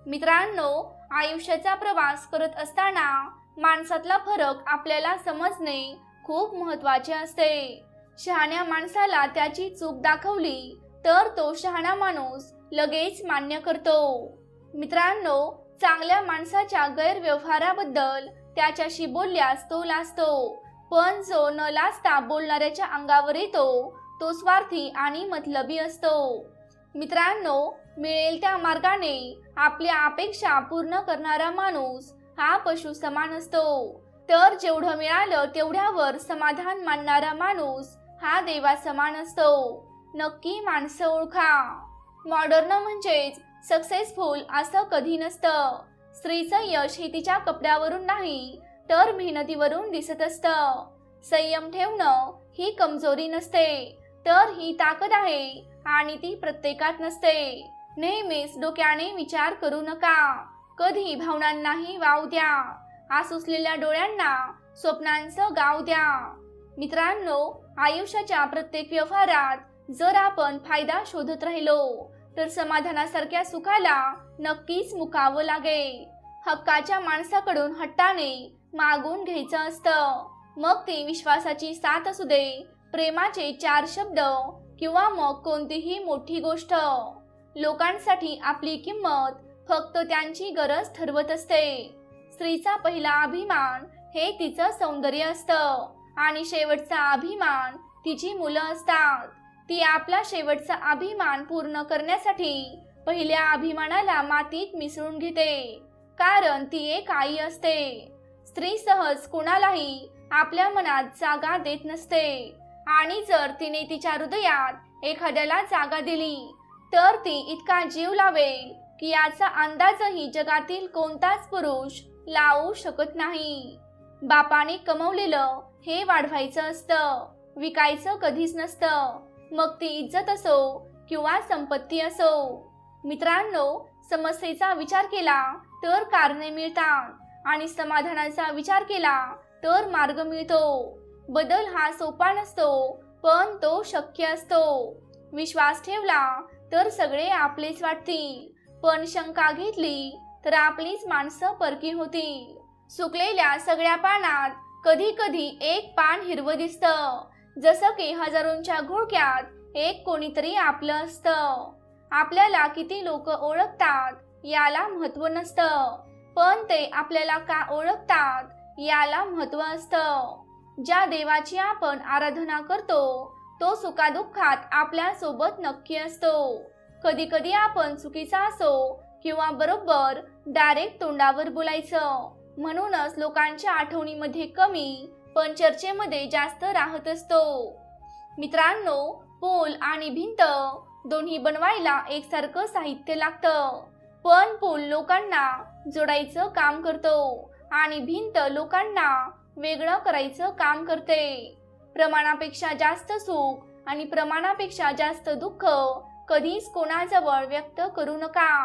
मित्रांनो, आयुष्याचा प्रवास करत असताना माणसातला फरक आपल्याला समजणे खूप महत्त्वाचे असते। शहाण्या माणसाला त्याची चूक दाखवली तर तो शहाणा माणूस लगेच मान्य करतो। मित्रांनो, चांगल्या माणसाच्या गैरव्यवहाराबद्दल त्याच्याशी बोलल्यास तो लाजतो, पण जो न लाजता बोलणाऱ्याच्या अंगावर येतो तो स्वार्थी आणि मतलबी असतो। मित्रांनो, मिळेल त्या मार्गाने आपल्या अपेक्षा पूर्ण करणारा माणूस हा पशु समान असतो, तर जेवढं मिळालं तेवढ्यावर समाधान मानणारा माणूस हा देवा समान असतो। नक्की माणसं ओळखा। मॉडर्न म्हणजेच सक्सेसफुल असं कधी नसतं। स्त्रीचं यश हे तिच्या कपड्यावरून नाही तर मेहनतीवरून दिसत असतं। संयम ठेवणं ही कमजोरी नसते, तर ही ताकद आहे आणि ती प्रत्येकात नसते। नेहमीच डोक्याने विचार करू नका, कधी भावनांनाही वाव द्या, आसुसलेल्या डोळ्यांना स्वप्नांचं गाव द्या। मित्रांनो, आयुष्याच्या प्रत्येक व्यवहारात जर आपण फायदा शोधत राहिलो तर समाधानासारख्या सुखाला नक्कीच मुकावं लागेल। हक्काच्या माणसाकडून हट्टाने मागून घ्यायचं असतं, मग ती विश्वासाची साथ असू दे, प्रेमाचे 4 शब्द किंवा मग कोणतीही मोठी गोष्ट। लोकांसाठी आपली किंमत फक्त त्यांची गरज ठरवत असते। स्त्रीचा पहिला अभिमान हे तिचं सौंदर्य असतं आणि शेवटचा अभिमान तिची मुलं असतात। ती आपला शेवटचा अभिमान पूर्ण करण्यासाठी पहिल्या अभिमानाला मातीत मिसळून घेते, कारण ती एक आई असते। स्त्री सहज कोणालाही आपल्या मनात जागा देत नसते, आणि जर तिने तिच्या हृदयात एखाद्याला जागा दिली तर ती इतका जीव लावेल की याचा अंदाजही जगातील कोणताच पुरुष लावू शकत नाही। बापाने कमवलेलं हे वाढवायचं असतं, विकायचं कधीच नसतं, मग ती इज्जत असो किंवा संपत्ती असो। मित्रांनो, समस्येचा विचार केला तर कारणे मिळतात आणि समाधानाचा विचार केला तर मार्ग मिळतो। बदल हा सोपा नसतो, पण तो शक्य असतो। विश्वास ठेवला तर सगळे आपलेच वाटतील, पण शंका घेतली तर आपलीच माणसं परकी होतील। सुकलेल्या सगळ्या पानात कधी कधी एक पान हिरवं दिसतं, जसं की हजारोंच्या घोळक्यात एक कोणीतरी आपलं असतं। आपल्याला किती लोक ओळखतात याला महत्त्व नसतं, पण ते आपल्याला का ओळखतात याला महत्त्व असतं। ज्या देवाची आपण आराधना करतो तो सुखादुःखात आपल्या सोबत नक्की असतो। कधी कधी आपण चुकीचा असो किंवा बरोबर डायरेक्ट तोंडावर बोलायचं, म्हणूनच लोकांच्या आठवणीमध्ये कमी पण चर्चेमध्ये जास्त राहत असतो। मित्रांनो, पूल आणि भिंत दोन्ही बनवायला एकसारखं साहित्य लागतं, पण पूल लोकांना जोडायचं काम करतो आणि भिंत लोकांना वेगळं करायचं काम करते। प्रमाणापेक्षा जास्त सुख आणि प्रमाणापेक्षा जास्त दुःख कधीच कोणाजवळ व्यक्त करू नका,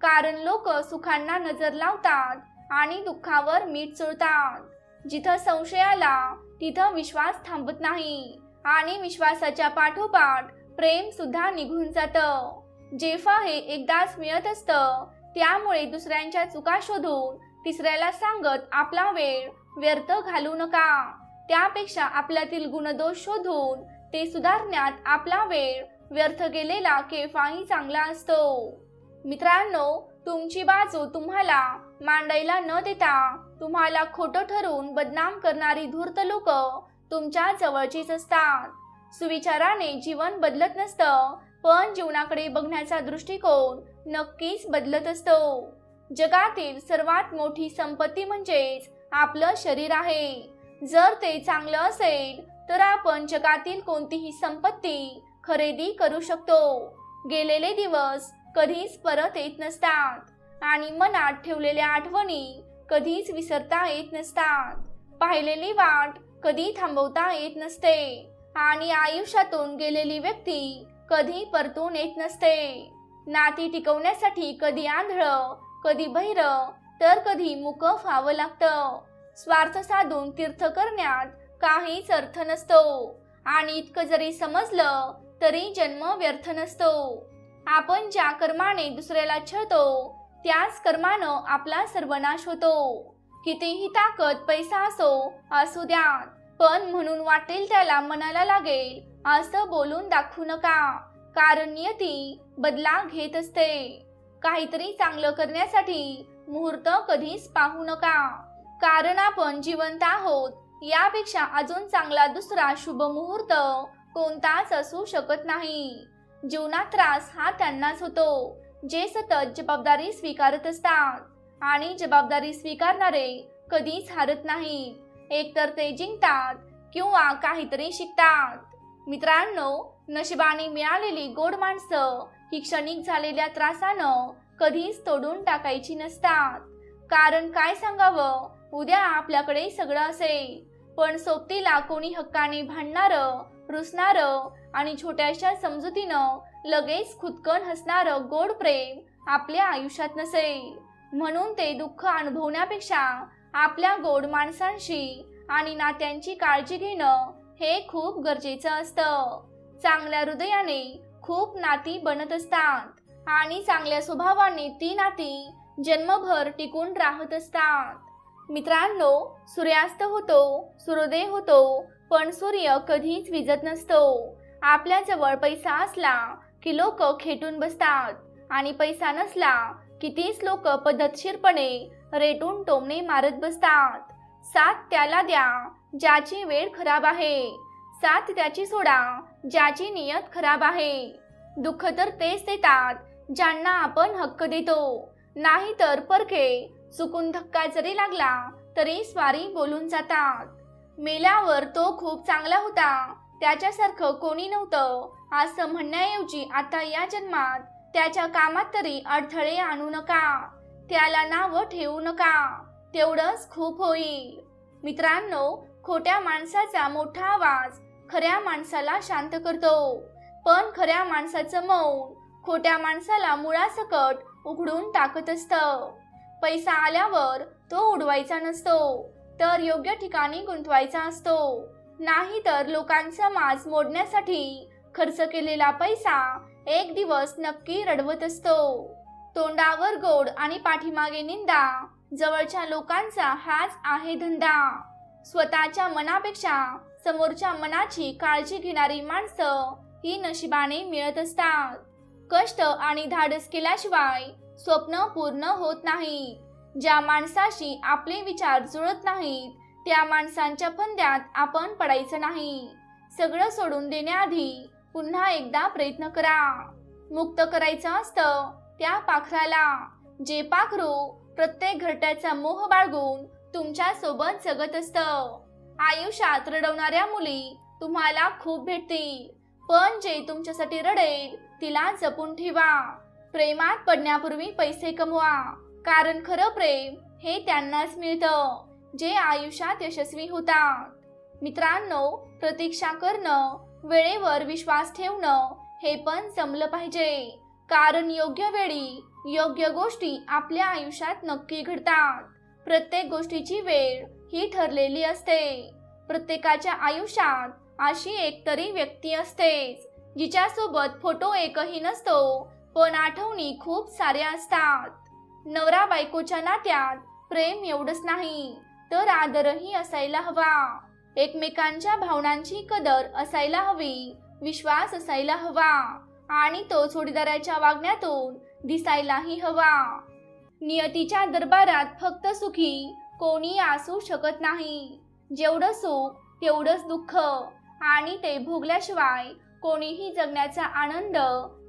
कारण लोक सुखांना नजर लावतात आणि दुःखावर मीठ चोळतात। जिथं संशय आला तिथं विश्वास थांबत नाही, आणि विश्वासाच्या पाठोपाठ प्रेम सुद्धा निघून जातं। जेव्हा हे एकदाच मिळत असतं, त्यामुळे दुसऱ्यांच्या चुका शोधून तिसऱ्याला सांगत आपला वेळ व्यर्थ घालू नका। त्यापेक्षा आपल्यातील गुणदोष शोधून ते सुधारण्यात आपला वेळ व्यर्थ गेलेला केव्हाही चांगला असतो। मित्रांनो, तुमची बाजू तुम्हाला मांडायला न देता तुम्हाला खोटं ठरवून बदनाम करणारी धूर्त लोक तुमच्या जवळचीच असतात। सुविचाराने जीवन बदलत नसतं, पण जीवनाकडे बघण्याचा दृष्टिकोन नक्कीच बदलत असतो। जगातील सर्वात मोठी संपत्ती म्हणजेच आपलं शरीर आहे। जर ते चांगलं असेल तर आपण जगातील कोणतीही संपत्ती खरेदी करू शकतो। गेलेले दिवस कधीच परत येत नसतात आणि मनात ठेवलेल्या आठवणी कधीच विसरता येत नसतात। पाहिलेली वाट कधी थांबवता येत नसते आणि आयुष्यातून गेलेली व्यक्ती कधी परतून येत नसते। नाती टिकवण्यासाठी कधी आंधळं, कधी बहिर, तर कधी मूक व्हावं लागतं। स्वार्थ साधून तीर्थ करण्यात काहीच अर्थ नसतो, आणि इतकं जरी समजलं तरी जन्म व्यर्थ नसतो। आपण ज्या कर्माने दुसऱ्याला छळतो त्याच कर्मानं आपला सर्वनाश होतो. कितीही ताकद पैसा असू द्यात, पण म्हणून वाटेल त्याला मनाला लागेल असं बोलून दाखवू नका, कारण नियती बदला घेत असते. काहीतरी चांगलं करण्यासाठी मुहूर्त कधीच पाहू नका, कारण आपण जिवंत आहोत. यापेक्षा अजून चांगला दुसरा शुभ मुहूर्त कोणताच असू शकत नाही. जीवनात त्रास हा त्यांनाच होतो जे सतत जबाबदारी स्वीकारत असतात, आणि जबाबदारी स्वीकारणारे कधीच हारत नाहीत. एकतर ते जिंकतात किंवा काहीतरी शिकतात. मित्रांनो, नशिबाने मिळालेली गोड माणसं ही क्षणिक झालेल्या त्रासानं कधीच तोडून टाकायची नसतात. कारण काय सांगावं, उद्या आपल्याकडे सगळं असेल, पण सोबतीला कोणी हक्काने भांडणारं, रुसणारं आणि छोट्याशा समजुतीनं लगेच खुदकन हसणारं गोड प्रेम आपल्या आयुष्यात नसेल. म्हणून ते दुःख अनुभवण्यापेक्षा आपल्या गोड माणसांशी आणि नात्यांची काळजी घेणं हे खूप गरजेचं असतं. चांगल्या हृदयाने खूप नाती बनत असतात, आणि चांगल्या स्वभावाने ती नाती जन्मभर टिकून राहत असतात. मित्रांनो, सूर्यास्त होतो, सूर्योदय होतो, पण सूर्य कधीच विजत नसतो. आपल्या जवळ पैसा असला की लोक खेटून बसतात, आणि पैसा नसला की तीच लोक पद्धतशीरपणे रेटून टोमणे मारत बसतात. साथ त्याला द्या ज्याची वेळ खराब आहे, साथ त्याची सोडा ज्याची नियत खराब आहे. दुःख तर तेच देतात ज्यांना आपण हक्क देतो, नाही तर परके चुकून धक्का जरी लागला तरी स्वारी बोलून जातात. मेल्यावर तो खूप चांगला होता, त्याच्यासारखं कोणी नव्हतं असं म्हणण्याऐवजी आता या जन्मात त्याच्या कामात तरी अडथळे आणू नका, त्याला नाव ठेवू नका, तेवढंच खूप होईल. मित्रांनो, खोट्या माणसाचा मोठा आवाज खऱ्या माणसाला शांत करतो, पण खऱ्या माणसाचं मौन खोट्या माणसाला मुळासकट उघडून टाकत असतं. पैसा आल्यावर तो उडवायचा नसतो, तर योग्य ठिकाणी गुंतवायचा असतो. नाही तर लोकांचा माज मोडण्यासाठी खर्च केलेला पैसा एक दिवस नक्की रडवत असतो. तोंडावर गोड आणि पाठीमागे निंदा, जवळच्या लोकांचा हाच आहे धंदा. स्वतःच्या मनापेक्षा समोरच्या मनाची काळजी घेणारी माणसं ही नशिबाने मिळत असतात. कष्ट आणि धाडस केल्याशिवाय स्वप्न पूर्ण होत नाही. ज्या माणसाशी आपले विचार जुळत नाहीत त्या माणसांच्या फंद्यात आपण पडायचं नाही. सगळं सोडून देण्याआधी पुन्हा एकदा प्रयत्न करा. मुक्त करायचं असतं त्या पाखराला, जे पाखरू प्रत्येक घरट्याचा मोह बाळगून तुमच्या सोबत जगत असतं. आयुष्यात रडवणाऱ्या मुली तुम्हाला खूप भेटतील, पण जे तुमच्यासाठी रडेल तिला जपून ठेवा. प्रेमात पडण्यापूर्वी पैसे कमवा, कारण खरं प्रेम हे त्यांनाच मिळतं जे आयुष्यात यशस्वी होतात. मित्रांनो, प्रतीक्षा करणं, वेळेवर विश्वास ठेवणं हे पण जमलं पाहिजे, कारण योग्य वेळी योग्य गोष्टी आपल्या आयुष्यात नक्की घडतात. प्रत्येक गोष्टीची वेळ ही ठरलेली असते. प्रत्येकाच्या आयुष्यात अशी एक तरी व्यक्ती असतेच जिच्यासोबत फोटो एकही नसतो, पण आठवणी खूप साऱ्या असतात. नवरा बायकोच्या नात्यात प्रेम एवढंच नाही तर आदरही असायला हवा. एकमेकांच्या भावनांची कदर असायला हवी, विश्वास असायला हवा, आणि तो जोडीदाराच्या वागण्यातून दिसायलाही हवा. नियतीच्या दरबारात फक्त सुखी कोणी असू शकत नाही. जेवढं सुख तेवढंच दुःख, आणि ते भोगल्याशिवाय कोणीही जगण्याचा आनंद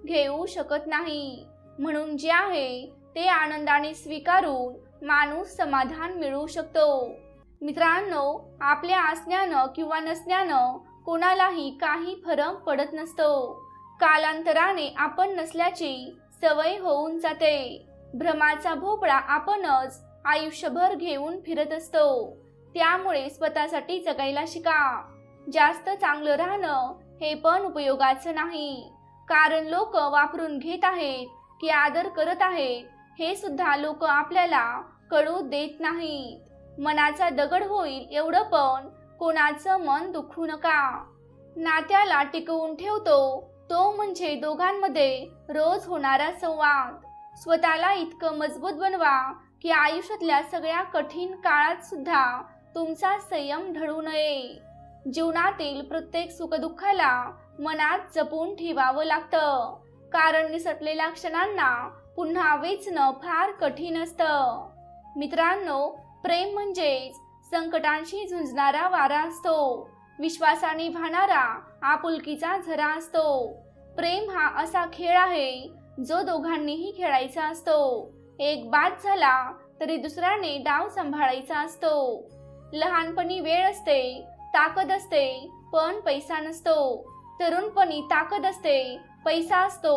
घेऊ शकत नाही. म्हणून जे आहे ते आनंदाने स्वीकारून माणूस समाधान मिळवू शकतो. मित्रांनो, आपल्या असण्यानं किंवा नसण्यानं कोणालाही काही फरक पडत नसतो. कालांतराने आपण नसल्याची सवय होऊन जाते. भ्रमाचा भोपळा आपणच आयुष्यभर घेऊन फिरत असतो. त्यामुळे स्वतःसाठी जगायला शिका. जास्त चांगलं राहणं हे पण उपयोगाचं नाही, कारण लोक वापरून घेत आहेत की आदर करत आहेत हे सुद्धा लोक आपल्याला कळू देत नाहीत. मनाचा दगड होईल एवढं पण कोणाचं मन दुखवू नका. नात्याला टिकवून ठेवतो तो म्हणजे दोघांमध्ये रोज होणारा संवाद. स्वतःला इतकं मजबूत बनवा की आयुष्यातल्या सगळ्या कठीण काळात सुद्धा तुमचा संयम ढळू नये. जीवनातील प्रत्येक सुखदुःखाला मनात जपून ठेवावं लागतं, कारण निसटलेल्या क्षणांना पुन्हा वेचणं फार कठीण असतं. मित्रांनो, प्रेम म्हणजेच संकटांशी झुंजणारा वारा असतो, विश्वासाने वाहणारा आपुलकीचा झरा असतो. प्रेम हा असा खेळ आहे जो दोघांनीही खेळायचा असतो. एक बाद झाला तरी दुसऱ्याने डाव सांभाळायचा असतो. लहानपणी वेळ असते, ताकद असते, पण पैसा नसतो. तरुणपणी ताकद असते, पैसा असतो,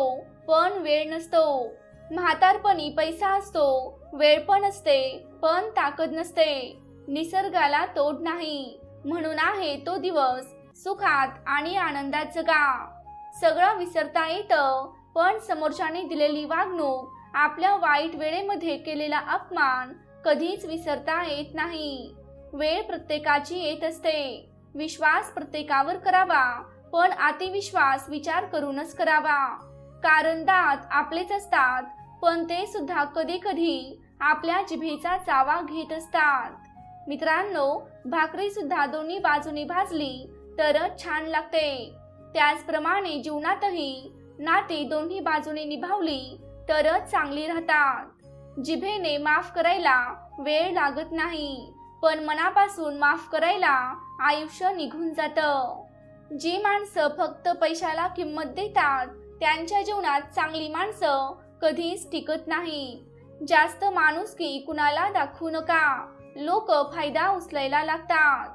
पण वेळ नसतो. म्हातारपणी पैसा असतो, वेळ पण असते, पण ताकद नसते. निसर्गाला तोड नाही, म्हणून आहे तो दिवस सुखात आणि आनंदात जगा. सगळं विसरता येतं, पण समोरच्याने दिलेली वागणूक, आपल्या वाईट वेळेमध्ये केलेला अपमान कधीच विसरता येत नाही. वेळ प्रत्येकाची येत असते. विश्वास प्रत्येकावर करावा, पण अतिविश्वास विचार करूनच करावा. कारण दात आपलेच असतात, पण ते सुद्धा कधी कधी आपल्या जिभेचा चावा घेत असतात. मित्रांनो, भाकरी सुद्धा दोन्ही बाजूनी भाजली तरच छान लागते. त्याचप्रमाणे जीवनातही नाती दोन्ही बाजूने निभावली तरच चांगली राहतात. जिभेने माफ करायला वेळ लागत नाही, पण मनापासून माफ करायला आयुष्य निघून जातं. जी माणसं फक्त पैशाला किंमत देतात त्यांच्या जीवनात चांगली माणसं कधीच टिकत नाहीत. जास्त माणुसकी कुणाला दाखवू नका, लोक फायदा उचलायला लागतात.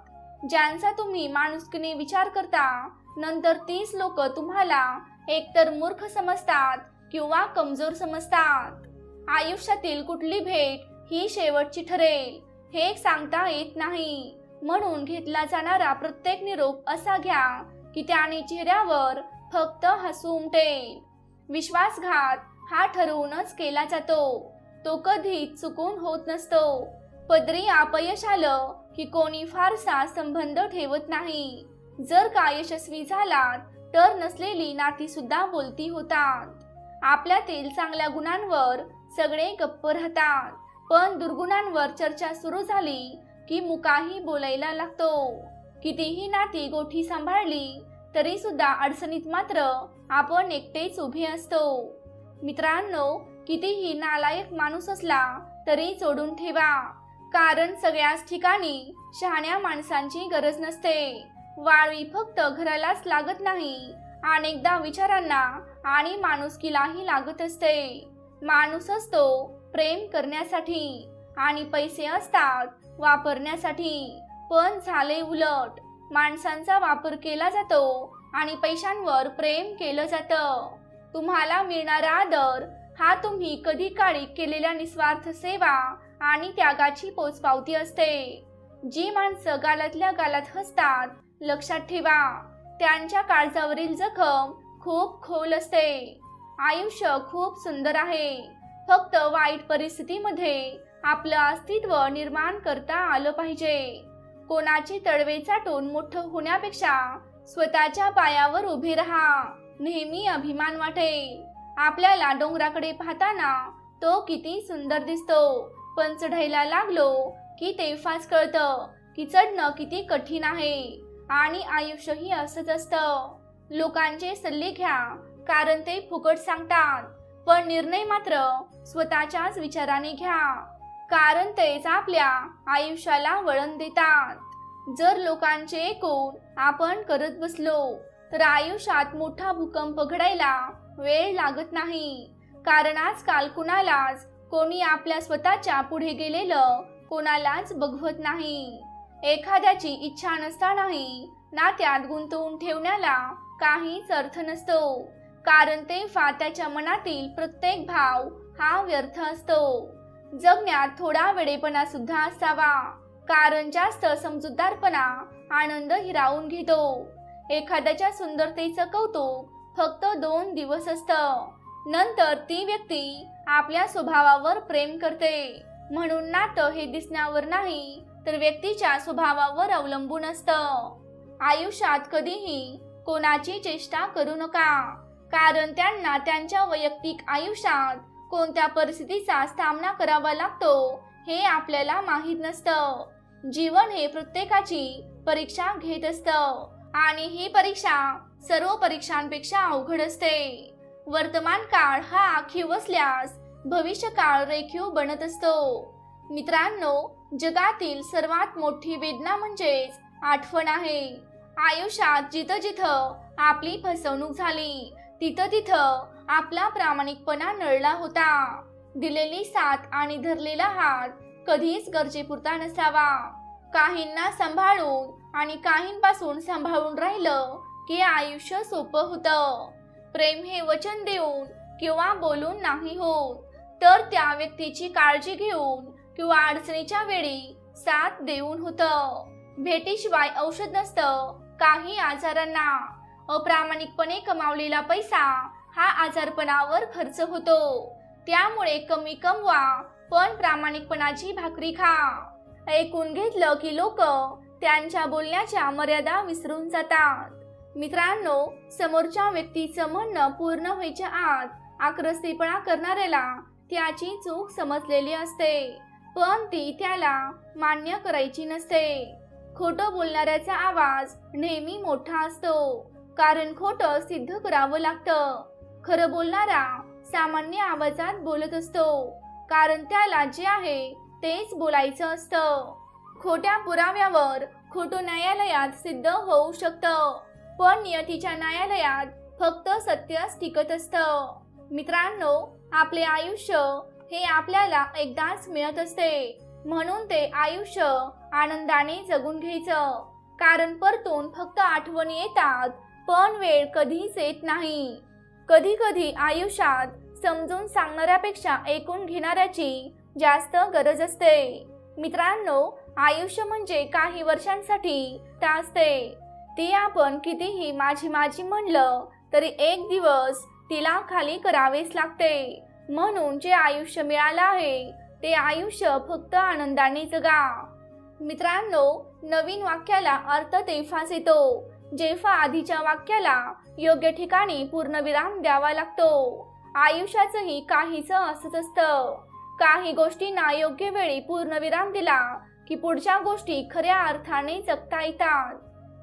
ज्यांचा तुम्ही माणुसकीने विचार करता, नंतर तीच लोक तुम्हाला एकतर मूर्ख समजतात किंवा कमजोर समजतात. आयुष्यातील कुठली भेट ही शेवटची ठरेल हे सांगता येत नाही, म्हणून घेतला जाणारा प्रत्येक निरोप असा घ्या की त्याने चेहऱ्यावर फक्त हसू उमटेल. विश्वासघात हा ठरवूनच केला जातो, तो कधीच चुकून होत नसतो. पदरी अपयश आलं की कोणी फारसा संबंध ठेवत नाही. जर का यशस्वी झालात तर नसलेली नाती सुद्धा बोलती होतात. आपल्यातील चांगल्या गुणांवर सगळे गप्प राहतात, पण दुर्गुणांवर चर्चा सुरू झाली की मुकाही बोलायला लागतो. कितीही नाती गोठी सांभाळली तरी सुद्धा अडचणीत मात्र आपण एकटेच उभे असतो. मित्रांनो, कितीही नालायक माणूस असला तरी जोडून ठेवा, कारण सगळ्याच ठिकाणी शहाण्या माणसांची गरज नसते. वाळवी फक्त घरालाच लागत नाही, अनेकदा विचारांना आणि माणुसकीलाही लागत असते. माणूस असतो प्रेम करण्यासाठी आणि पैसे असतात वापरण्यासाठी, पण झाले उलट. माणसांचा वापर केला जातो आणि पैशांवर प्रेम केलं जातं. तुम्हाला मिळणारा आदर हा तुम्ही कधी काळी केलेल्या निस्वार्थ सेवा आणि त्यागाची पोचपावती असते. जी माणसं गालातल्या गालात हसतात, लक्षात ठेवा, त्यांच्या काळजावरील जखम खूप खोल असते. आयुष्य खूप सुंदर आहे, फक्त वाईट परिस्थितीमध्ये आपलं अस्तित्व निर्माण करता आलं पाहिजे. कोणाची तळवे चाटून मोठं होण्यापेक्षा स्वतःच्या पायावर उभे राहा, नेहमी अभिमान वाटेल. आपल्याला डोंगराकडे पाहताना तो किती सुंदर दिसतो, पण चढायला लागलो की तेव्हाच कळतं की चढणं किती कठीण आहे. आणि आयुष्यही असंच असतं. लोकांचे सल्ले घ्या, कारण ते फुकट सांगतात, पण निर्णय मात्र स्वतःच्याच विचाराने घ्या, कारण तेच आपल्या आयुष्याला वळण देतात. जर लोकांचे ऐकून आपण करत बसलो तर आयुष्यात मोठा भूकंप घडायला वेळ लागत नाही. कारण आजकाल कुणालाच कोणी आपल्या स्वतःच्या पुढे गेलेलं कोणालाच बघवत नाही. एखाद्याची इच्छा नसतानाही नात्यात गुंतवून ठेवण्याला काहीच अर्थ नसतो, कारण तेव्हा त्याच्या मनातील प्रत्येक भाव हा व्यर्थ असतो. जगण्यात थोडा वेडेपणा सुद्धा असावा, कारण जास्त समजूतदारपणा आनंद हिरावून घेतो. एखाद्याच्या सुंदरतेचं कौतुक फक्त 2 दिवस असतं, नंतर ती व्यक्ती आपल्या स्वभावावर प्रेम करते. म्हणून नातं हे दिसण्यावर नाही तर व्यक्तीच्या स्वभावावर अवलंबून असतं. आयुष्यात कधीही कोणाची चेष्टा करू नका, कारण त्यांना त्यांच्या वैयक्तिक आयुष्यात कोणत्या परिस्थितीचा सामना करावा लागतो हे आपल्याला माहीत नसतं. जीवन हे प्रत्येकाची परीक्षा घेत असतं आणि ही परीक्षा सर्व परीक्षांपेक्षा अवघड असते. वर्तमान काळ हा आखीव असल्यास भविष्य काळ रेखीव बनत असतो. मित्रांनो, जगातील सर्वात मोठी वेदना म्हणजेच आठवण आहे. आयुष्यात जिथं जिथं आपली फसवणूक झाली तिथं तिथं आपला प्रामाणिकपणा नळला होता. दिलेली साथ आणि धरलेला हात कधीच गरजेपुरता नसावा. काहींना सांभाळून आणि काहींपासून सांभाळून राहिलं की आयुष्य सोपं होतं. प्रेम हे वचन देऊन किंवा बोलून नाही होत, तर त्या व्यक्तीची काळजी घेऊन किंवा अडचणीच्या वेळी साथ देऊन होतं. भेटीशिवाय औषध नसतं काही आजारांना. अप्रामाणिकपणे कमावलेला पैसा हा आजारपणावर खर्च होतो. त्यामुळे कमी कमवा पण प्रामाणिकपणाची भाकरी खा. ऐकून घेतलं की लोक त्यांच्या बोलण्याच्या मर्यादा विसरून जातात. मित्रांनो, समोरच्या व्यक्तीचं म्हणणं पूर्ण व्हायच्या आत आक्रस्तीपणा करणाऱ्याला त्याची चूक समजलेली असते, पण ती त्याला मान्य करायची नसते. खोटं बोलणाऱ्याचा आवाज नेहमी मोठा असतो, कारण खोटं सिद्ध करावं लागतं. खरं बोलणारा सामान्य आवाजात बोलत असतो, कारण त्याला जे आहे तेच बोलायचं असतं. खोट्या पुराव्यावर खोटं न्यायालयात सिद्ध होऊ शकतं, पण नियतीच्या न्यायालयात फक्त सत्यच टिकत असतं. मित्रांनो, आपले आयुष्य हे आपल्याला एकदाच मिळत असते, म्हणून ते आयुष्य आनंदाने जगून घ्यायचं. कारण परतून फक्त आठवणी येतात, पण वेळ कधीच येत नाही. कधी कधी आयुष्यात समजून सांगणाऱ्यापेक्षा ऐकून घेणाऱ्याची जास्त गरज असते. मित्रांनो, आयुष्य म्हणजे काही वर्षांसाठी असते. ती आपण कितीही माझी माझी म्हणलं तरी एक दिवस तिला खाली करावेच लागते. म्हणून जे आयुष्य मिळालं आहे ते आयुष्य फक्त आनंदाने जगा. मित्रांनो, नवीन वाक्याला अर्थ तेव्हाच येतो जेव्हा आधीच्या वाक्याला योग्य ठिकाणी पूर्णविराम द्यावा लागतो. आयुष्याचंही काहीच असंच असतं. काही गोष्टींना योग्य वेळी पूर्णविराम दिला की पुढच्या गोष्टी खऱ्या अर्थाने जगता येतात.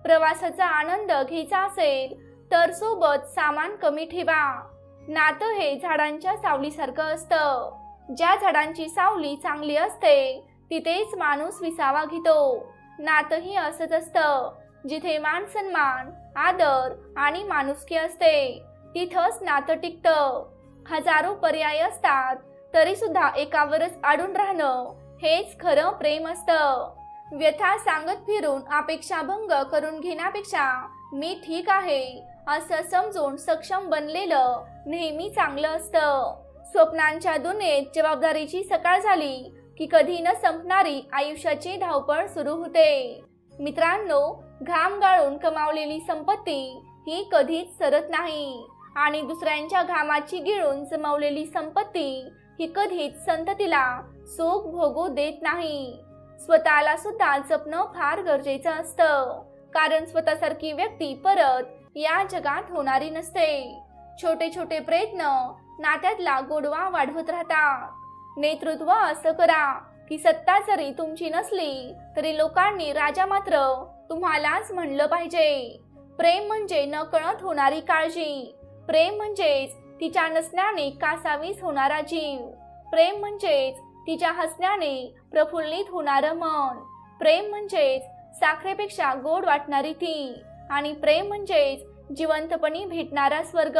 प्रवासाचा आनंद घ्यायचा असेल तर सोबत सामान कमी ठेवा. नातं हे झाडांच्या सावलीसारखं असतं. ज्या झाडांची सावली चांगली असते तिथेच माणूस विसावा घेतो. नातंही असंच असतं. जिथे मान सन्मान, आदर आणि माणुसकी असते तिथंच नातं टिकतं. हजारो पर्याय असतात तरी सुद्धा एकावरच अडून राहणं हेच खरं प्रेम असतं. व्यथा सांगत फिरून अपेक्षा भंग करून घेण्यापेक्षा मी ठीक आहे असं समजून सक्षम बनलेलं नेहमी चांगलं असतं. स्वप्नांच्या दुनियेत जबाबदारीची सकाळ झाली की कधी न संपणारी आयुष्याची धावपळ सुरू होते. मित्रांनो, घाम गाळून कमावलेली संपत्ती ही कधीच सरत नाही आणि दुसऱ्यांच्या घामाची गिळून जमवलेली संपत्ती ही कधीच संततीला सुख भोगू देत नाही. स्वतःला सुद्धा जपणं फार गरजेचं असतं, कारण स्वतःसारखी व्यक्ती परत या जगात होणारी नसते. छोटे छोटे प्रयत्न नात्यातला गोडवा वाढवत राहतात. नेतृत्व असं करा की सत्ता जरी तुमची नसली तरी लोकांनी राजा मात्र तुम्हालाच म्हणलं पाहिजे. प्रेम म्हणजे नकळत होणारी काळजी. प्रेम म्हणजेच तिच्या नसण्याने कासावीस होणारा जीव. प्रेम म्हणजेच तिच्या हसण्याने प्रफुल्लित होणारं मन. प्रेम म्हणजेच साखरेपेक्षा गोड वाटणारी ती. आणि प्रेम म्हणजेच जिवंतपणी भेटणारा स्वर्ग.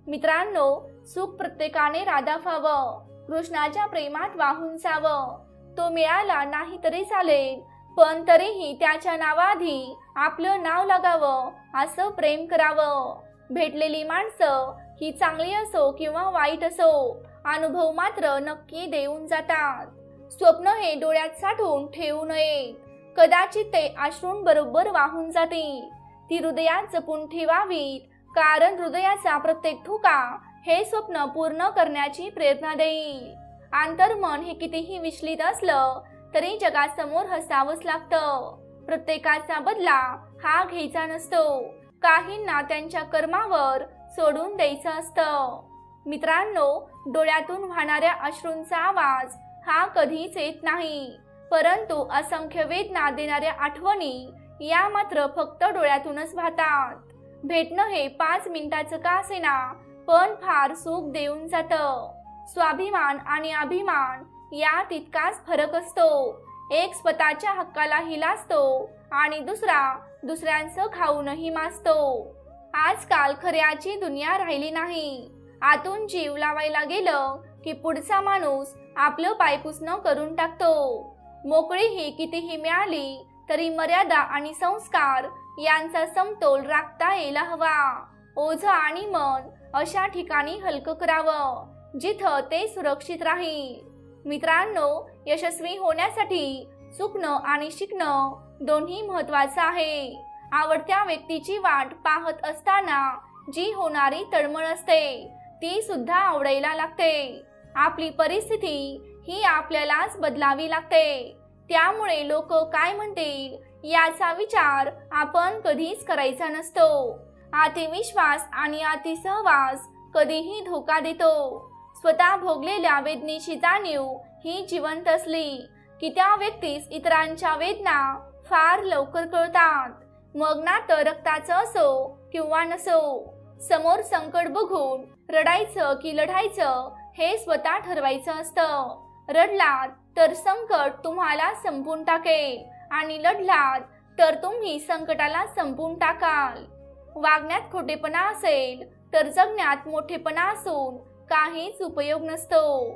मित्रांनो, सुख प्रत्येकाने राधावावं, कृष्णाच्या प्रेमात वाहून जावं. तो मिळाला नाही तरी चालेल, पण तरीही त्याच्या नावाआधी आपलं नाव लागावं असं प्रेम करावं. भेटलेली माणसं ही चांगली असो किंवा वाईट असो, अनुभव मात्र नक्की देऊन जातात. स्वप्न हे डोळ्यात साठवून ठेवू नये. कदाचित ते अश्रूंबरोबर वाहून जातील. ती हृदयात जपून ठेवावीत, कारण हृदयाचा प्रत्येक ठोका हे स्वप्न पूर्ण करण्याची प्रेरणा देईल. आंतरमन हे कितीही विचलित असलं तरी जगासमोर हसावंच लागतं. प्रत्येकाचा बदला हा घ्यायचा नसतो. काहींना त्यांच्या कर्मावर सोडून द्यायचं असतं. मित्रांनो, डोळ्यातून वाहणाऱ्या अश्रूंचा आवाज हा कधीच येत नाही, परंतु असंख्य वेदना देणाऱ्या आठवणी या मात्र फक्त डोळ्यातूनच वाहतात. भेटणं हे 5 मिनिटाचं का असेना, पण फार सुख देऊन जातं. स्वाभिमान आणि अभिमान या तितकाच फरक असतो. एक स्वतःच्या हक्कालाही लाजतो आणि दुसरा दुसऱ्यांचं खाऊनही माजतो. आजकाल खऱ्याची दुनिया राहिली नाही. आतून जीव लावायला गेलं की पुढचा माणूस आपलं पायपुसणं करून टाकतो. मोकळी ही कितीही मिळाली तरी मर्यादा आणि संस्कार यांचा समतोल राखता यायला हवा. ओझं आणि मन अशा ठिकाणी हलकं करावं जिथं ते सुरक्षित राहील. मित्रांनो, यशस्वी होण्यासाठी चुकणं आणि शिकणं दोन्ही महत्त्वाचं आहे. आवडत्या व्यक्तीची वाट पाहत असताना जी होणारी तळमळ असते ती सुद्धा आवडायला लागते. आपली परिस्थिती ही आपल्यालाच बदलावी लागते. त्यामुळे लोक काय म्हणतील याचा विचार आपण कधीच करायचा नसतो. अतिविश्वास आणि अतिसहवास कधीही धोका देतो. स्वतः भोगलेल्या वेदनेची जाणीव ही जिवंत असली की त्या व्यक्तीस इतरांच्या वेदना फार लवकर कळतात. मग नातं रक्ताचं असो किंवा नसो, समोर संकट बघून रडायचं की लढायचं हे स्वतः ठरवायचं असतं. रडलात तर संकट तुम्हाला संपून टाकेल आणि लढलात तर तुम्ही संकटाला संपून टाकाल. वागण्यात खोटेपणा असेल तर जगण्यात मोठेपणा असून काहीच उपयोग नसतो.